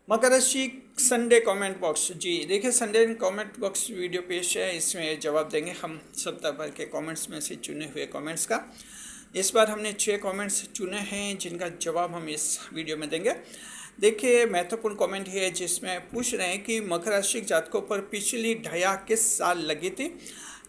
मकर राशि Sunday comment box. जी देखिए, Sunday comment box video पेश है, इसमें जवाब देंगे हम सप्ताह भर के कमेंट्स में से चुने हुए कमेंट्स का। इस बार हमने 6 कमेंट्स चुने हैं जिनका जवाब हम इस वीडियो में देंगे। देखिए, महत्वपूर्ण कमेंट है जिसमें पूछ रहे हैं कि मकर राशि जातकों पर पिछली ढैया किस साल लगी थी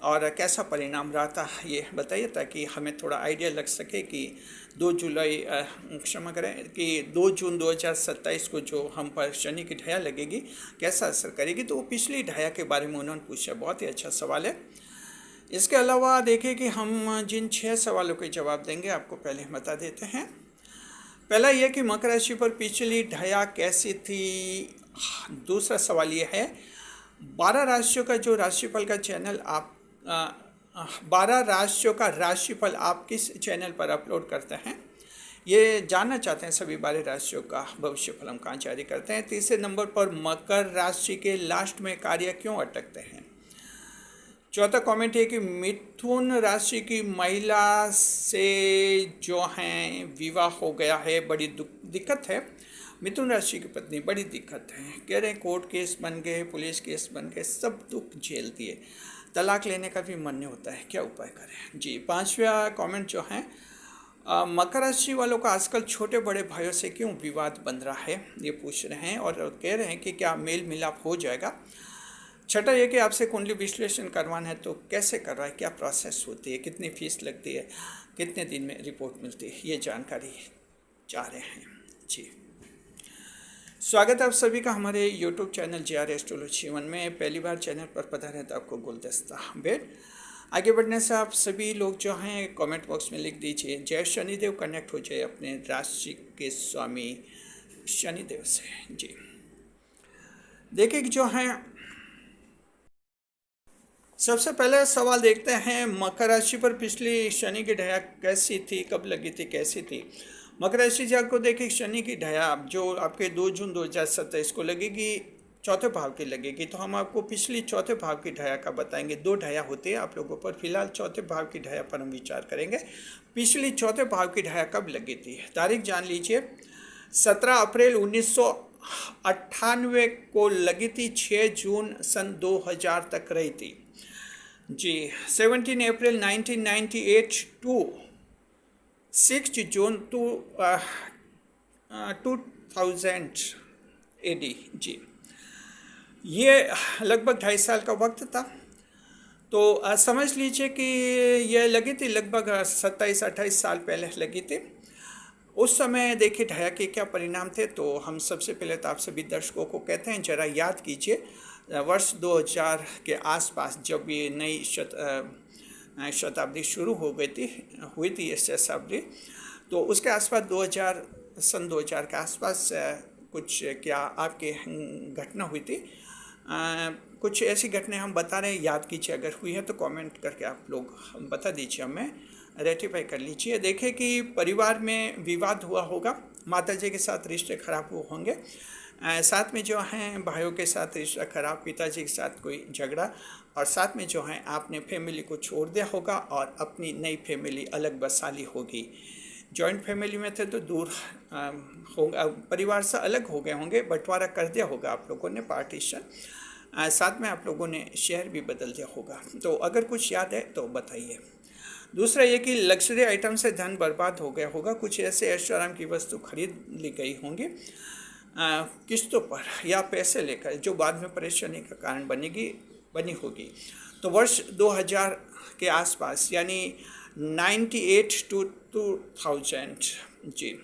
और कैसा परिणाम रहा था, ये बताइए, ताकि हमें थोड़ा आइडिया लग सके कि 2 जुलाई क्षमा करें कि 2 जून 2027 को जो हम पर शनि की ढैया लगेगी कैसा असर करेगी। तो वो पिछली ढैया के बारे में उन्होंने पूछा, बहुत ही अच्छा सवाल है। इसके अलावा देखिए कि हम जिन 6 सवालों के जवाब देंगे आपको पहले बता देते हैं। पहला यह कि मकर राशि पर पिछली ढैया कैसी थी। दूसरा सवाल ये है, 12 राशियों का जो राशिफल का चैनल आप 12 राशियों का राशिफल आप किस चैनल पर अपलोड करते हैं, ये जानना चाहते हैं। सभी 12 राशियों का भविष्यफल हम कहाँ जारी करते हैं। तीसरे नंबर पर मकर राशि के लास्ट में कार्य क्यों अटकते हैं। चौथा कमेंट है कि मिथुन राशि की महिला से जो हैं विवाह हो गया है, बड़ी दिक्कत है। मिथुन राशि की पत्नी, बड़ी दिक्कत है, कह रहे हैं कोर्ट केस बन गए, पुलिस केस बन गए, सब दुख झेल दिए, तलाक लेने का भी मन नहीं होता है, क्या उपाय करें। जी, पांचवा कमेंट जो है, मकर राशि वालों का आजकल छोटे बड़े भाइयों से क्यों विवाद बन रहा है, ये पूछ रहे हैं और कह रहे हैं कि क्या मेल मिलाप हो जाएगा। छठा ये कि आपसे कुंडली विश्लेषण करवाना है तो कैसे करवाएं, क्या प्रोसेस होती है, कितनी फीस लगती है, कितने दिन में रिपोर्ट मिलती है, ये जानकारी चाह रहे हैं। जी, स्वागत है आप सभी का हमारे YouTube चैनल JR एस्ट्रोलॉजी 1 में। पहली बार चैनल पर पधारे तो आपको गुलदस्ता भेंट। आगे बढ़ने से आप सभी लोग जो हैं कमेंट बॉक्स में लिख दीजिए, जय शनिदेव, कनेक्ट हो जाए अपने राशि के स्वामी शनिदेव से। जी देखिए जो है, सबसे पहले सवाल देखते हैं, मकर राशि पर पिछली शनि की ढैया कैसी थी, कब लगी थी, कैसी थी। मकर राशि जातक को देखिए, शनि की ढैया जो आपके 2 जून 2027 को लगेगी, चौथे भाव की लगेगी। तो हम आपको पिछली चौथे भाव की ढैया का बताएंगे। 2 ढैया होती है आप लोगों पर, फिलहाल चौथे भाव की ढैया पर हम विचार करेंगे। पिछली चौथे भाव की ढैया कब लगी थी, तारीख जान लीजिए। 17 अप्रैल 1998 को लगी थी, 6 जून सन 2000 तक रही थी। जी, 17 अप्रैल 1998 टू 6 जून 2000 AD। जी, ये लगभग 2.5 साल का वक्त था। तो समझ लीजिए कि यह लगी थी लगभग 27-28 साल पहले लगी थी। उस समय देखिए ढैया के क्या परिणाम थे। तो हम सबसे पहले तो आप सभी दर्शकों को कहते हैं, जरा याद कीजिए वर्ष 2000 के आसपास जब ये नई शताब्दी शुरू हो गई थी, हुई थी ये शताब्दी, तो उसके आसपास 2000 सन 2000 के आसपास कुछ क्या आपके घटना हुई थी। कुछ ऐसी घटनाएं हम बता रहे हैं, याद कीजिए, अगर हुई है तो कमेंट करके आप लोग बता दीजिए, हमें रेटिफाई कर लीजिए। देखें कि परिवार में विवाद हुआ होगा, माता जी के साथ रिश्ते खराब हुए होंगे, साथ में जो हैं भाइयों के साथ रिश्ता खराब, पिताजी के साथ कोई झगड़ा, और साथ में जो है आपने फैमिली को छोड़ दिया होगा और अपनी नई फैमिली अलग बसा ली होगी। जॉइंट फैमिली में थे तो दूर होगा, परिवार से अलग हो गए होंगे, बंटवारा कर दिया होगा आप लोगों ने, पार्टीशन। साथ में आप लोगों ने शहर भी बदल दिया होगा। तो अगर कुछ याद है तो बताइए। दूसरा ये कि लग्जरी आइटम से धन बर्बाद हो गया होगा, कुछ ऐसे ऐशो आराम की वस्तु खरीद ली गई होंगी किस्तों पर या पैसे लेकर, जो बाद में परेशानी का कारण बनी होगी। तो वर्ष 2000 के आसपास, यानी 98 टू 2000, जी,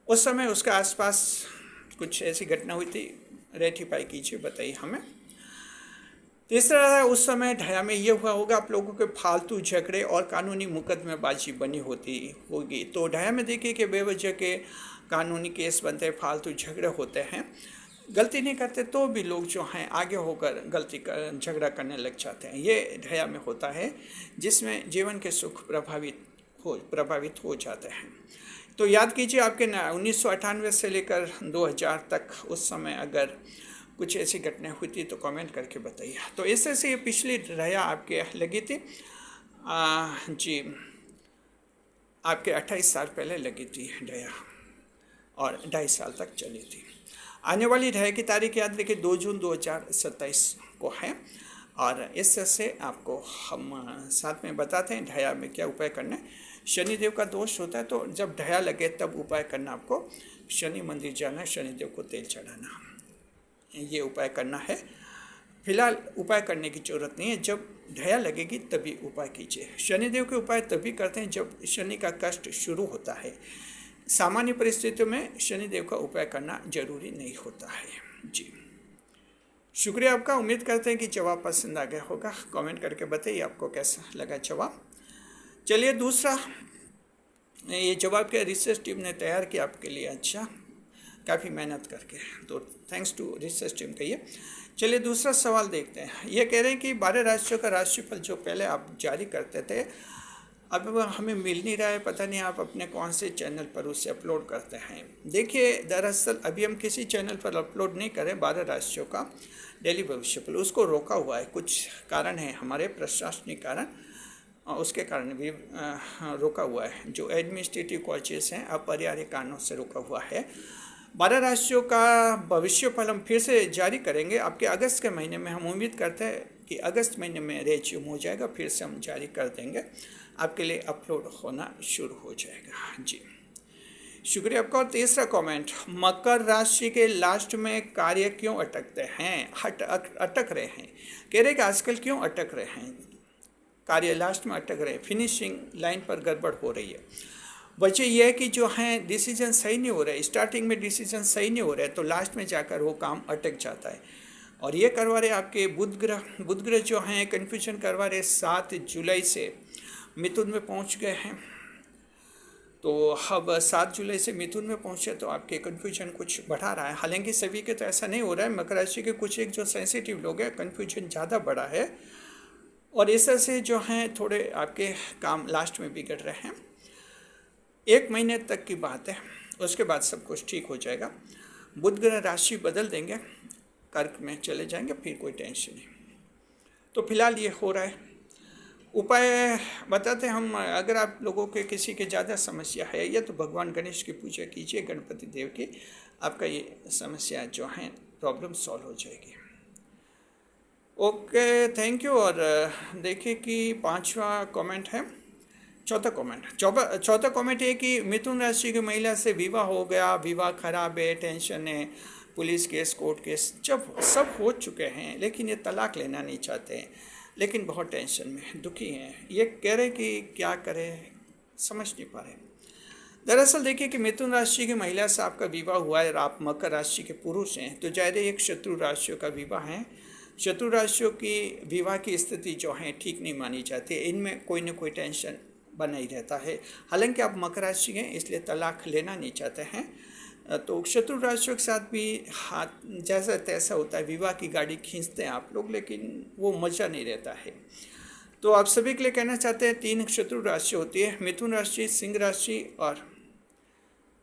उस समय उसके आसपास कुछ ऐसी घटना हुई थी, रेटिफाई कीजिए, बताइए हमें। तीसरा, उस समय ढैया में ये हुआ होगा, आप लोगों के फालतू झगड़े और कानूनी मुकदमेबाजी बनी होगी। तो ढैया में देखिए कि बेवजह के कानूनी केस बनते हैं, फालतू झगड़े होते हैं, गलती नहीं करते तो भी लोग जो हैं आगे होकर झगड़ा करने लग जाते हैं। ये ढैया में होता है, जिसमें जीवन के सुख प्रभावित हो जाते हैं। तो याद कीजिए, आपके 1998 से लेकर 2000 तक उस समय अगर कुछ ऐसी घटनाएं हुई थी तो कमेंट करके बताइए। तो इससे से ये पिछली ढैया आपके लगी थी, जी, आपके 28 साल पहले लगी थी ढैया और 2.5 साल तक चली थी। आने वाली ढाई की तारीख याद रखिए 2 जून 2027 को है। और इस तरह से आपको हम साथ में बताते हैं ढाया में क्या उपाय करना है। शनिदेव का दोष होता है, तो जब ढाया लगे तब उपाय करना, आपको शनि मंदिर जाना है, शनिदेव को तेल चढ़ाना, ये उपाय करना है। फिलहाल उपाय करने की जरूरत नहीं है, जब ढाया लगेगी तभी उपाय कीजिए। शनिदेव के उपाय तभी करते हैं जब शनि का कष्ट शुरू होता है। सामान्य परिस्थितियों में शनिदेव का उपाय करना जरूरी नहीं होता है। जी, शुक्रिया आपका। उम्मीद करते हैं कि जवाब पसंद आ गया होगा। कमेंट करके बताइए आपको कैसा लगा जवाब। चलिए दूसरा, ये जवाब के रिसर्च टीम ने तैयार किया आपके लिए, अच्छा काफ़ी मेहनत करके, तो थैंक्स टू रिसर्च टीम कहिए। चलिए दूसरा सवाल देखते हैं। ये कह रहे हैं कि 12 राशियों का राशिफल जो पहले आप जारी करते थे, अब हमें मिल नहीं रहा है, पता नहीं आप अपने कौन से चैनल पर उसे अपलोड करते हैं। देखिए दरअसल अभी हम किसी चैनल पर अपलोड नहीं करें 12 राशियों का डेली भविष्यफल, उसको रोका हुआ है। कुछ कारण है हमारे प्रशासनिक कारण, उसके कारण भी रोका हुआ है। जो एडमिनिस्ट्रेटिव कॉजेस हैं, अपरिहार्य कारणों से रोका हुआ है। 12 राशियों का भविष्यफल हम फिर से जारी करेंगे आपके अगस्त के महीने में। हम उम्मीद करते हैं कि अगस्त महीने में रेज्यूम हो जाएगा, फिर से हम जारी कर देंगे, आपके लिए अपलोड होना शुरू हो जाएगा। जी, शुक्रिया आपका। और तीसरा कमेंट, मकर राशि के लास्ट में कार्य क्यों अटकते हैं, अटक रहे हैं। कह रहे कि आजकल क्यों अटक रहे हैं, कार्य लास्ट में अटक रहे हैं, फिनिशिंग लाइन पर गड़बड़ हो रही है। वजह यह है कि जो है डिसीजन सही नहीं हो रहा है, स्टार्टिंग में डिसीजन सही नहीं हो रहा है, तो लास्ट में जाकर वो काम अटक जाता है। और ये करवा रहे आपके बुध ग्रह जो हैं कन्फ्यूजन करवा रहे। 7 जुलाई से मिथुन में पहुंच गए हैं, तो अब 7 जुलाई से मिथुन में पहुंचे तो आपके कन्फ्यूजन कुछ बढ़ा रहा है। हालांकि सभी के तो ऐसा नहीं हो रहा है, मकर राशि के कुछ एक जो सेंसिटिव लोग हैं कन्फ्यूजन ज़्यादा बढ़ा है, और इस तरह से जो हैं थोड़े आपके काम लास्ट में बिगड़ रहे हैं। 1 महीने तक की बात है, उसके बाद सब कुछ ठीक हो जाएगा। बुध ग्रह राशि बदल देंगे, कर्क में चले जाएंगे, फिर कोई टेंशन नहीं। तो फिलहाल ये हो रहा है। उपाय बताते हम, अगर आप लोगों के किसी के ज़्यादा समस्या है या तो भगवान गणेश की पूजा कीजिए, गणपति देव की, आपका ये समस्या जो है प्रॉब्लम सॉल्व हो जाएगी। Okay, thank you. और देखिए कि 5वां कमेंट है, चौथा कमेंट है कि मिथुन राशि की महिला से विवाह हो गया, विवाह खराब है, टेंशन है, पुलिस केस, कोर्ट केस, जब सब हो चुके हैं, लेकिन ये तलाक लेना नहीं चाहते हैं, लेकिन बहुत टेंशन में दुखी हैं। ये कह रहे कि क्या करें, समझ नहीं पा रहे। दरअसल देखिए कि मिथुन राशि की महिला से आपका विवाह हुआ है और आप मकर राशि के पुरुष हैं, तो ज़ाहिर एक शत्रु राशियों का विवाह है। शत्रु राशियों की विवाह की स्थिति जो है ठीक नहीं मानी जाती है, इनमें कोई ना कोई टेंशन बना ही रहता है। हालांकि आप मकर राशि हैं इसलिए तलाक लेना नहीं चाहते हैं, तो शत्रु राशियों के साथ भी हाथ जैसा तैसा होता है, विवाह की गाड़ी खींचते हैं आप लोग, लेकिन वो मज़ा नहीं रहता है। तो आप सभी के लिए कहना चाहते हैं 3 शत्रु राशि होती है, मिथुन राशि, सिंह राशि और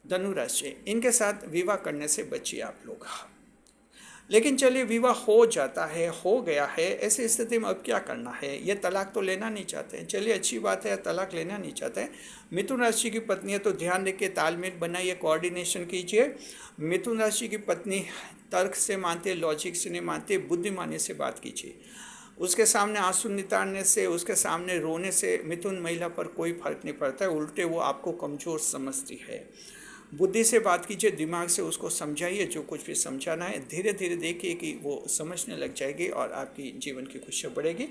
धनु राशि। इनके साथ विवाह करने से बचिए आप लोग। लेकिन चलिए विवाह हो जाता है, हो गया है, ऐसी स्थिति में अब क्या करना है। ये तलाक तो लेना नहीं चाहते हैं, चलिए अच्छी बात है, तलाक लेना नहीं चाहते हैं। मिथुन राशि की पत्नी है तो ध्यान रखिए, तालमेल बनाइए, कोऑर्डिनेशन कीजिए। मिथुन राशि की पत्नी तर्क से मानते, लॉजिक से नहीं मानते, बुद्धिमानी से बात कीजिए। उसके सामने आंसू नितारने से, उसके सामने रोने से मिथुन महिला पर कोई फर्क नहीं पड़ता है, उल्टे वो आपको कमज़ोर समझती है। बुद्धि से बात कीजिए, दिमाग से उसको समझाइए, जो कुछ भी समझाना है। धीरे धीरे देखिए कि वो समझने लग जाएगी और आपकी जीवन की खुशियाँ बढ़ेगी।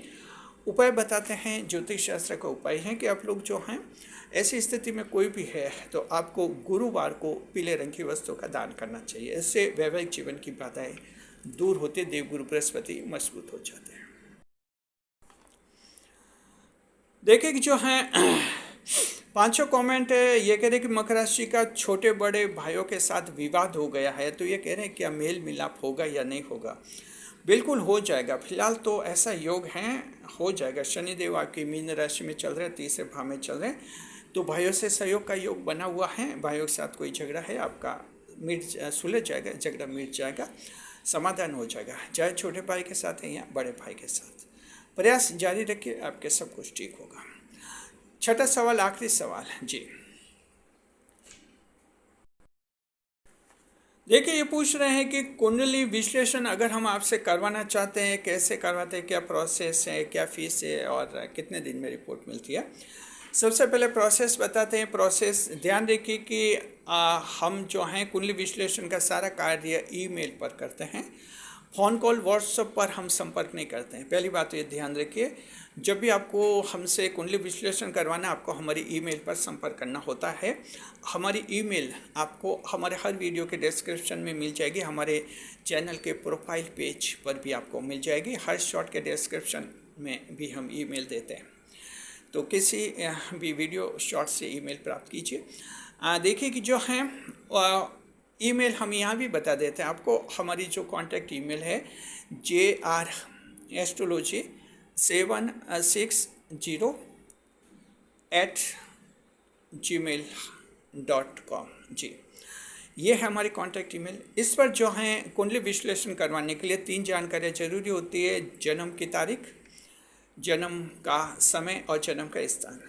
उपाय बताते हैं, ज्योतिष शास्त्र का उपाय है कि आप लोग जो हैं ऐसी स्थिति में कोई भी है तो आपको गुरुवार को पीले रंग की वस्तु का दान करना चाहिए। इससे वैवाहिक जीवन की बाधाएं दूर होते, देवगुरु बृहस्पति मजबूत हो जाते हैं। देखिए कि जो है 5वां कमेंट है, ये कह रहे कि मकर राशि का छोटे बड़े भाइयों के साथ विवाद हो गया है, तो ये कह रहे हैं क्या मेल मिलाप होगा या नहीं होगा। बिल्कुल हो जाएगा, फिलहाल तो ऐसा योग है, हो जाएगा। शनिदेव आपकी मीन राशि में चल रहे हैं, 3 भाव में चल रहे हैं, तो भाइयों से सहयोग का योग बना हुआ है। भाइयों के साथ कोई झगड़ा है आपका सुलझ जाएगा, झगड़ा मिट जाएगा, समाधान हो जाएगा, चाहे छोटे भाई के साथ है या बड़े भाई के साथ। प्रयास जारी रखिए, आपके सब कुछ ठीक होगा। 6ठा सवाल, आखिरी सवाल जी। देखिए, ये पूछ रहे हैं कि कुंडली विश्लेषण अगर हम आपसे करवाना चाहते हैं, कैसे करवाते हैं, क्या प्रोसेस है, क्या फीस है और कितने दिन में रिपोर्ट मिलती है। सबसे पहले प्रोसेस बताते हैं। प्रोसेस ध्यान रखिए कि हम जो हैं कुंडली विश्लेषण का सारा कार्य ईमेल पर करते हैं। फ़ोन कॉल व्हाट्सएप पर हम संपर्क नहीं करते हैं। पहली बात तो ये ध्यान रखिए, जब भी आपको हमसे कुंडली विश्लेषण करवाना, आपको हमारी ईमेल पर संपर्क करना होता है। हमारी ईमेल आपको हमारे हर वीडियो के डिस्क्रिप्शन में मिल जाएगी, हमारे चैनल के प्रोफाइल पेज पर भी आपको मिल जाएगी। हर शॉर्ट के डिस्क्रिप्शन में भी हम ईमेल देते हैं, तो किसी भी वीडियो शॉर्ट से ईमेल प्राप्त कीजिए। देखिए कि जो है ईमेल हम यहाँ भी बता देते हैं आपको। हमारी जो कॉन्टैक्ट ईमेल है JRastrology760@gmail.com जी, ये है हमारी कॉन्टैक्ट ईमेल। इस पर जो है कुंडली विश्लेषण करवाने के लिए 3 जानकारियाँ जरूरी होती है: जन्म की तारीख, जन्म का समय और जन्म का स्थान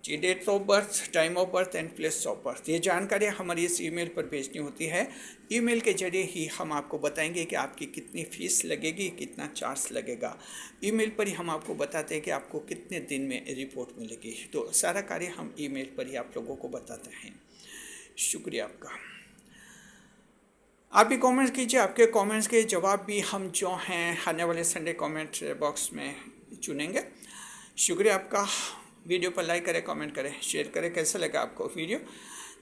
जी, date of birth, time of birth and place of birth. ये जानकारियाँ हमारी इस ईमेल पर भेजनी होती है। ईमेल के जरिए ही हम आपको बताएंगे कि आपकी कितनी फ़ीस लगेगी, कितना चार्ज लगेगा। ईमेल पर ही हम आपको बताते हैं कि आपको कितने दिन में रिपोर्ट मिलेगी। तो सारा कार्य हम ईमेल पर ही आप लोगों को बताते हैं। शुक्रिया आपका। आप भी कमेंट कीजिए, आपके कमेंट्स के जवाब भी हम जो हैं आने वाले संडे कमेंट बॉक्स में चुनेंगे। शुक्रिया आपका। वीडियो पर लाइक करें, कमेंट करें, शेयर करें। कैसा लगा आपको वीडियो?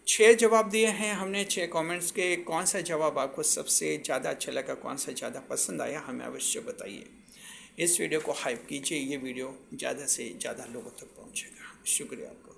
6 जवाब दिए हैं हमने 6 कमेंट्स के। कौन सा जवाब आपको सबसे ज़्यादा अच्छा लगा, कौन सा ज़्यादा पसंद आया, हमें अवश्य बताइए। इस वीडियो को हाइप कीजिए, ये वीडियो ज़्यादा से ज़्यादा लोगों तक पहुँचेगा। शुक्रिया आपका।